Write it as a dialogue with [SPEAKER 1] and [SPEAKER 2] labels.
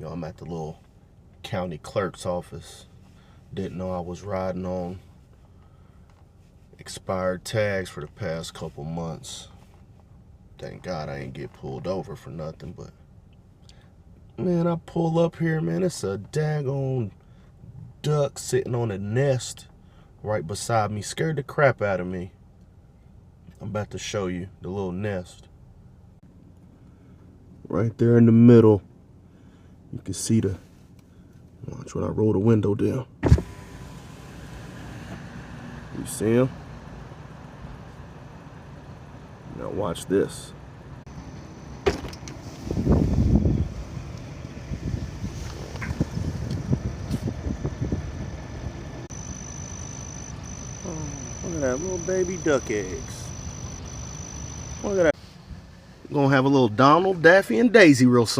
[SPEAKER 1] I'm at the little county clerk's office. Didn't know I was riding on expired tags for the past couple months. Thank God I ain't get pulled over for nothing, but man, I pull up here, man, it's a daggone duck sitting on a nest right beside me. Scared the crap out of me. I'm about to show you the little nest. Right there in the middle. You can see the, watch when I roll the window down. You see him? Now watch this. Look at that, little baby duck eggs. Look at that. We're gonna have a little Donald, Daffy, and Daisy real soon.